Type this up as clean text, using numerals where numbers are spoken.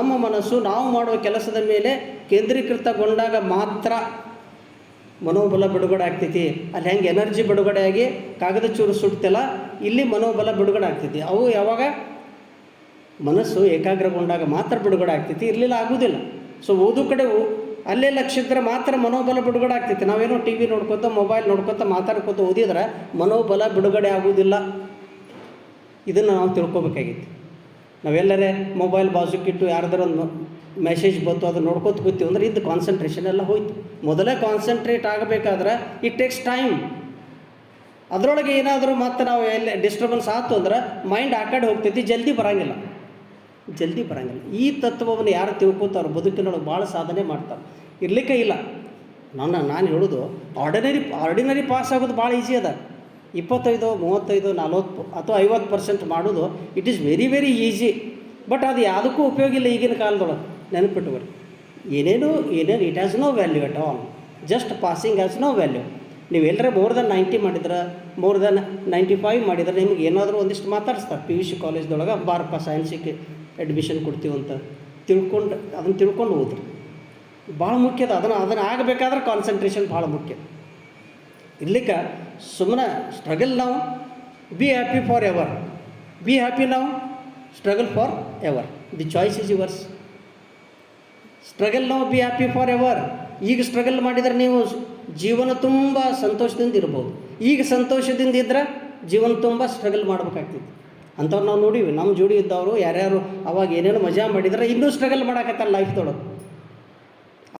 ನಮ್ಮ ಮನಸ್ಸು ನಾವು ಮಾಡುವ ಕೆಲಸದ ಮೇಲೆ ಕೇಂದ್ರೀಕೃತಗೊಂಡಾಗ ಮಾತ್ರ ಮನೋಬಲ ಬಿಡುಗಡೆ ಆಗ್ತೈತಿ. ಅಲ್ಲಿ ಹೆಂಗೆ ಎನರ್ಜಿ ಬಿಡುಗಡೆಯಾಗಿ ಕಾಗದ ಚೂರು ಸುಡ್ತಿಲ್ಲ, ಇಲ್ಲಿ ಮನೋಬಲ ಬಿಡುಗಡೆ ಆಗ್ತೈತಿ. ಅವು ಯಾವಾಗ ಮನಸ್ಸು ಏಕಾಗ್ರಗೊಂಡಾಗ ಮಾತ್ರ ಬಿಡುಗಡೆ ಆಗ್ತೈತಿ, ಇರಲಿಲ್ಲ ಆಗೋದಿಲ್ಲ. ಸೊ ಓದು ಕಡೆ ಅಲ್ಲೇ ಲಕ್ಷ್ಯ ಇದ್ದರೆ ಮಾತ್ರ ಮನೋಬಲ ಬಿಡುಗಡೆ ಆಗ್ತೈತಿ. ನಾವೇನೋ ಟಿ ವಿ ನೋಡ್ಕೊತ ಮೊಬೈಲ್ ನೋಡ್ಕೊತ ಮಾತಾಡ್ಕೊತ ಓದಿದ್ರೆ ಮನೋಬಲ ಬಿಡುಗಡೆ ಆಗೋದಿಲ್ಲ. ಇದನ್ನು ನಾವು ತಿಳ್ಕೊಬೇಕಾಗಿತ್ತು. ನಾವೆಲ್ಲರೇ ಮೊಬೈಲ್ ಬಾಜುಕ್ಕಿಟ್ಟು ಯಾರ್ದಾರ ಒಂದು ಮೆಸೇಜ್ ಬಂತು ಅದು ನೋಡ್ಕೊತ ಕೂತೀವಿ ಅಂದ್ರೆ ಇದು ಕಾನ್ಸಂಟ್ರೇಷನ್ ಎಲ್ಲ ಹೋಯ್ತು. ಮೊದಲೇ ಕಾನ್ಸಂಟ್ರೇಟ್ ಆಗಬೇಕಾದ್ರೆ ಇಟ್ ಟೇಕ್ಸ್ ಟೈಮ್. ಅದರೊಳಗೆ ಏನಾದರೂ ಮತ್ತು ನಾವು ಎಲ್ಲಿ ಡಿಸ್ಟರ್ಬೆನ್ಸ್ ಆಯ್ತು ಅಂದ್ರೆ ಮೈಂಡ್ ಆ ಕಡೆ ಹೋಗ್ತೈತಿ, ಜಲ್ದಿ ಬರೋಂಗಿಲ್ಲ. ಈ ತತ್ವವನ್ನು ಯಾರು ತಿಳ್ಕೊತಾರೋ ಬದುಕಿನೊಳಗೆ ಭಾಳ ಸಾಧನೆ ಮಾಡ್ತಾರೆ. ಇರಲಿಕ್ಕೆ ಇಲ್ಲ. ನಾನು ಹೇಳೋದು ಆರ್ಡಿನರಿ ಪಾಸ್ ಆಗೋದು ಭಾಳ ಈಸಿ ಅದ. 25, 35, 40 ಅಥವಾ 50% ಮಾಡೋದು it is very very easy. But ಅದು ಯಾವುದಕ್ಕೂ ಉಪಯೋಗ ಇಲ್ಲ ಈಗಿನ ಕಾಲದೊಳಗೆ. ನೆನಪಿಟ್ಟುಬರಿ, ಏನೇನು it has no value at all. Just passing has no value. ನೀವು ಎಲ್ಲರ ಮೋರ್ ದೆನ್ 90 ಮಾಡಿದ್ರೆ, ಮೋರ್ ದೆನ್ 95 ಮಾಡಿದ್ರೆ ನಿಮ್ಗೆ ಏನಾದರೂ ಒಂದಿಷ್ಟು ಮಾತಾಡಿಸ್ತಾರೆ. PUC ಕಾಲೇಜ್ದೊಳಗೆ ಬಾರಪ್ಪ ಸೈನ್ಸಿಗೆ ಅಡ್ಮಿಷನ್ ಕೊಡ್ತೀವಿ ಅಂತ ಅದನ್ನು ತಿಳ್ಕೊಂಡು ಹೋದ್ರಿ. ಭಾಳ ಮುಖ್ಯ ಅದ. ಅದನ್ನು ಆಗಬೇಕಾದ್ರೆ ಕಾನ್ಸಂಟ್ರೇಷನ್ ಭಾಳ ಮುಖ್ಯ. ಇರ್ಲಿಕ್ಕೆ ಸುಮ್ಮನೆ ಸ್ಟ್ರಗಲ್ ನಾವು be happy for ever, be happy ನಾವು struggle for ever. The choice is yours. Struggle ನಾವು ಬಿ ಹ್ಯಾಪಿ ಫಾರ್ ಎವರ್. ಈಗ ಸ್ಟ್ರಗಲ್ ಮಾಡಿದರೆ ನೀವು ಜೀವನ ತುಂಬ ಸಂತೋಷದಿಂದ ಇರ್ಬೋದು. ಈಗ ಸಂತೋಷದಿಂದ ಇದ್ದರೆ ಜೀವನ ತುಂಬ ಸ್ಟ್ರಗಲ್ ಮಾಡ್ಬೇಕಾಗ್ತಿತ್ತು. ಅಂಥವ್ರು ನಾವು ನೋಡೀವಿ. ನಮ್ಮ ಜೋಡಿ ಇದ್ದವರು ಯಾರ್ಯಾರು ಅವಾಗ ಏನೇನು ಮಜಾ ಮಾಡಿದ್ರೆ ಇನ್ನೂ ಸ್ಟ್ರಗಲ್ ಮಾಡಾಕತ್ತಾರೆ ಲೈಫ್ದೊಳಗೆ.